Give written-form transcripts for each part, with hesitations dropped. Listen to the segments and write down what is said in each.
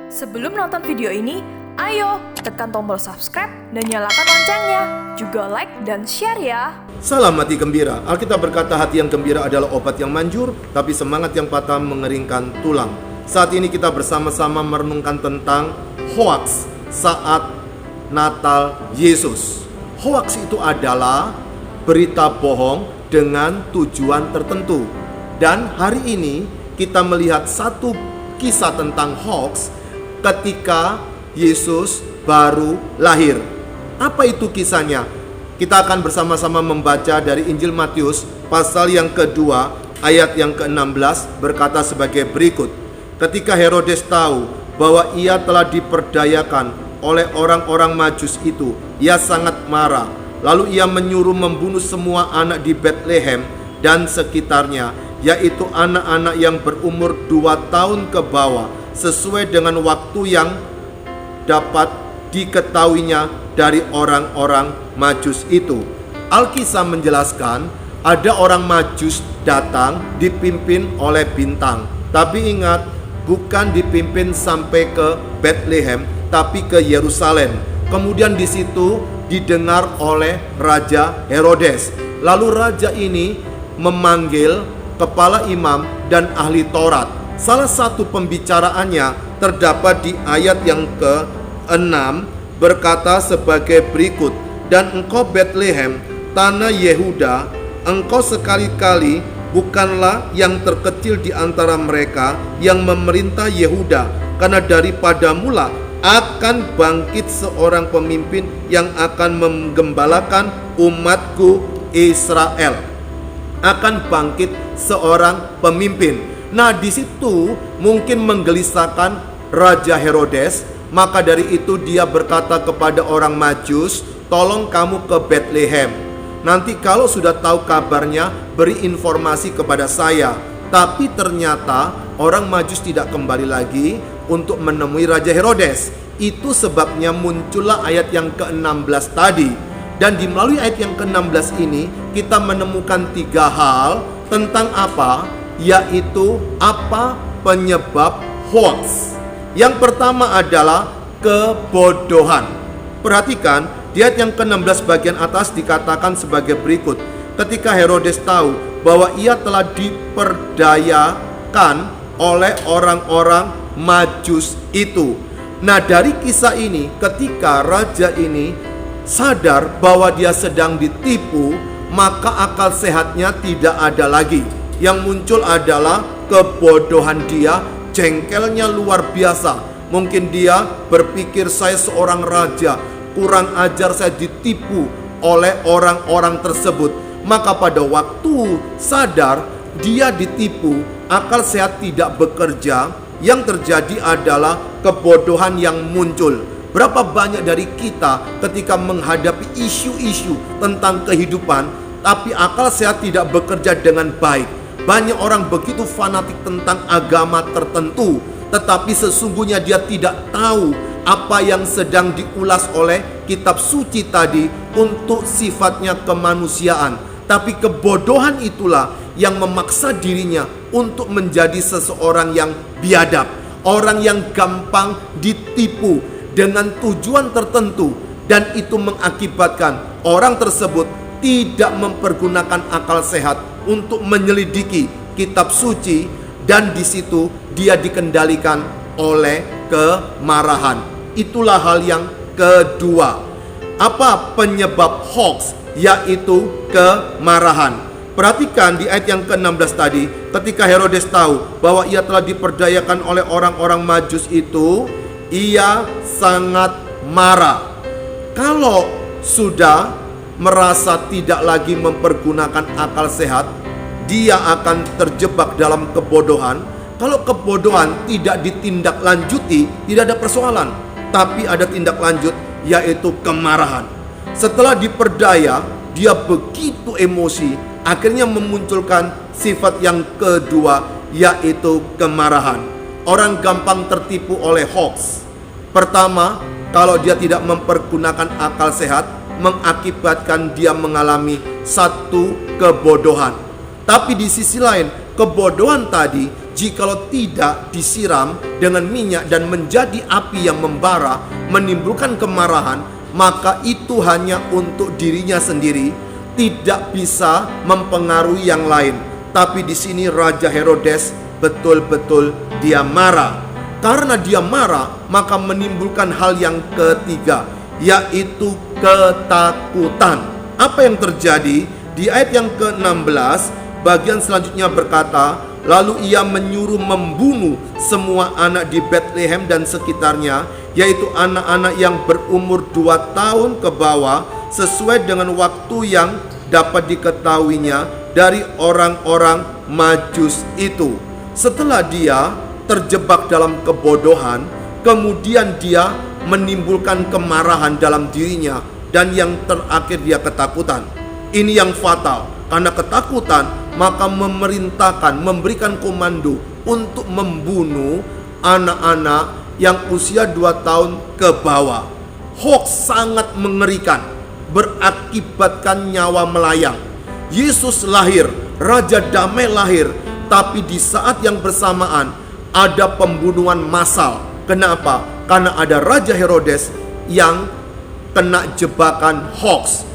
Sebelum nonton video ini, ayo tekan tombol subscribe dan nyalakan loncengnya. Juga like dan share ya. Salam hati gembira. Alkitab berkata hati yang gembira adalah obat yang manjur, tapi semangat yang patah mengeringkan tulang. Saat ini kita bersama-sama merenungkan tentang hoaks saat Natal Yesus. Hoaks itu adalah berita bohong dengan tujuan tertentu. Dan hari ini kita melihat satu kisah tentang hoaks ketika Yesus baru lahir. Apa itu kisahnya? Kita akan bersama-sama membaca dari Injil Matius pasal yang kedua ayat yang ke-16 berkata sebagai berikut. Ketika Herodes tahu bahwa ia telah diperdayakan oleh orang-orang Majus itu, ia sangat marah. Lalu ia menyuruh membunuh semua anak di Betlehem dan sekitarnya, yaitu anak-anak yang berumur 2 tahun ke bawah, sesuai dengan waktu yang dapat diketahuinya dari orang-orang Majus itu. Alkisah menjelaskan ada orang Majus datang dipimpin oleh bintang. Tapi ingat, bukan dipimpin sampai ke Betlehem, tapi ke Yerusalem. Kemudian di situ didengar oleh Raja Herodes. Lalu raja ini memanggil kepala imam dan ahli Taurat. Salah satu pembicaraannya terdapat di ayat yang ke-6 berkata sebagai berikut. Dan engkau Betlehem, tanah Yehuda, engkau sekali-kali bukanlah yang terkecil di antara mereka yang memerintah Yehuda, karena daripada mula akan bangkit seorang pemimpin yang akan menggembalakan umatku Israel. Akan bangkit seorang pemimpin. Nah, di situ mungkin menggelisahkan Raja Herodes. Maka dari itu dia berkata kepada orang Majus, tolong kamu ke Betlehem. Nanti kalau sudah tahu kabarnya, beri informasi kepada saya. Tapi ternyata orang Majus tidak kembali lagi untuk menemui Raja Herodes. Itu sebabnya muncullah ayat yang ke-16 tadi. Dan di melalui ayat yang ke-16 ini kita menemukan 3 hal tentang apa? Yaitu apa penyebab hoaks. Yang pertama adalah kebodohan. Perhatikan, di ayat yang ke-16 bagian atas dikatakan sebagai berikut. Ketika Herodes tahu bahwa ia telah diperdayakan oleh orang-orang Majus itu. Nah, dari kisah ini, ketika raja ini sadar bahwa dia sedang ditipu, maka akal sehatnya tidak ada lagi. Yang muncul adalah kebodohan dia, jengkelnya luar biasa. Mungkin dia berpikir, saya seorang raja, kurang ajar saya ditipu oleh orang-orang tersebut. Maka pada waktu sadar dia ditipu, akal sehat tidak bekerja. Yang terjadi adalah kebodohan yang muncul. Berapa banyak dari kita ketika menghadapi isu-isu tentang kehidupan, tapi akal sehat tidak bekerja dengan baik. Banyak orang begitu fanatik tentang agama tertentu, tetapi sesungguhnya dia tidak tahu apa yang sedang diulas oleh kitab suci tadi untuk sifatnya kemanusiaan. Tapi kebodohan itulah yang memaksa dirinya untuk menjadi seseorang yang biadab, orang yang gampang ditipu dengan tujuan tertentu, dan itu mengakibatkan orang tersebut tidak mempergunakan akal sehat untuk menyelidiki kitab suci, dan di situ dia dikendalikan oleh kemarahan. Itulah hal yang kedua. Apa penyebab hoax? Yaitu kemarahan. Perhatikan di ayat yang ke-16 tadi, ketika Herodes tahu bahwa ia telah diperdayakan oleh orang-orang Majus itu, ia sangat marah. Kalau sudah merasa tidak lagi mempergunakan akal sehat, dia akan terjebak dalam kebodohan. Kalau kebodohan tidak ditindaklanjuti, tidak ada persoalan. Tapi ada tindak lanjut, yaitu kemarahan. Setelah diperdaya, dia begitu emosi, akhirnya memunculkan sifat yang kedua, yaitu kemarahan. Orang gampang tertipu oleh hoax. Pertama, kalau dia tidak mempergunakan akal sehat, mengakibatkan dia mengalami satu kebodohan. Tapi di sisi lain, kebodohan tadi jikalau tidak disiram dengan minyak dan menjadi api yang membara, menimbulkan kemarahan, maka itu hanya untuk dirinya sendiri, tidak bisa mempengaruhi yang lain. Tapi di sini Raja Herodes betul-betul dia marah. Karena dia marah, maka menimbulkan hal yang ketiga, yaitu ketakutan. Apa yang terjadi? Di ayat yang ke-16, bagian selanjutnya berkata, lalu ia menyuruh membunuh semua anak di Bethlehem dan sekitarnya, yaitu anak-anak yang berumur 2 tahun ke bawah, sesuai dengan waktu yang dapat diketahuinya dari orang-orang Majus itu. Setelah dia terjebak dalam kebodohan, kemudian dia menimbulkan kemarahan dalam dirinya, dan yang terakhir dia ketakutan. Ini yang fatal, karena ketakutan maka memerintahkan, memberikan komando untuk membunuh anak-anak yang usia 2 tahun ke bawah. Hoax sangat mengerikan, berakibatkan nyawa melayang. Yesus lahir, Raja Damai lahir, tapi di saat yang bersamaan ada pembunuhan massal. Kenapa? Karena ada Raja Herodes yang kena jebakan hoax.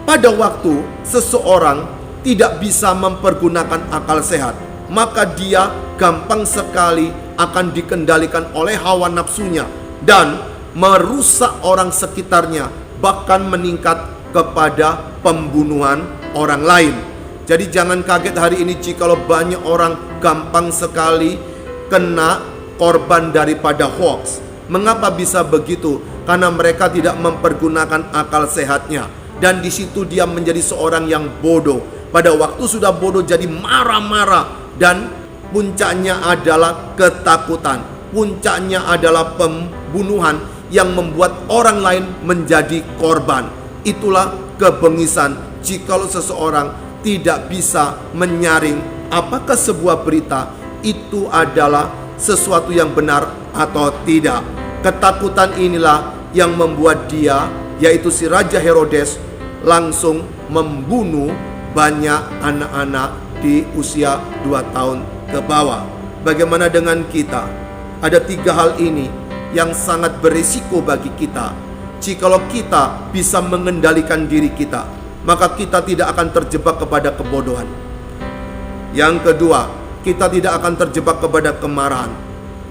Pada waktu seseorang tidak bisa mempergunakan akal sehat, maka dia gampang sekali akan dikendalikan oleh hawa nafsunya dan merusak orang sekitarnya, bahkan meningkat kepada pembunuhan orang lain. Jadi jangan kaget hari ini jikalau banyak orang gampang sekali kena korban daripada hoax. Mengapa bisa begitu? Karena mereka tidak mempergunakan akal sehatnya, dan di situ dia menjadi seorang yang bodoh. Pada waktu sudah bodoh jadi marah-marah, dan puncaknya adalah ketakutan. Puncaknya adalah pembunuhan yang membuat orang lain menjadi korban. Itulah kebengisan jikalau seseorang tidak bisa menyaring apakah sebuah berita itu adalah sesuatu yang benar atau tidak. Ketakutan inilah yang membuat dia, yaitu si Raja Herodes, langsung membunuh banyak anak-anak di usia 2 tahun ke bawah. Bagaimana dengan kita? Ada 3 hal ini yang sangat berisiko bagi kita. Jikalau kita bisa mengendalikan diri kita, maka kita tidak akan terjebak kepada kebodohan. Yang kedua, kita tidak akan terjebak kepada kemarahan.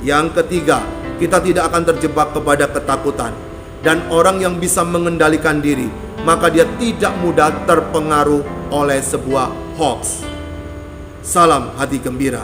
Yang ketiga, kita tidak akan terjebak kepada ketakutan. Dan orang yang bisa mengendalikan diri, maka dia tidak mudah terpengaruh oleh sebuah hoax. Salam hati gembira.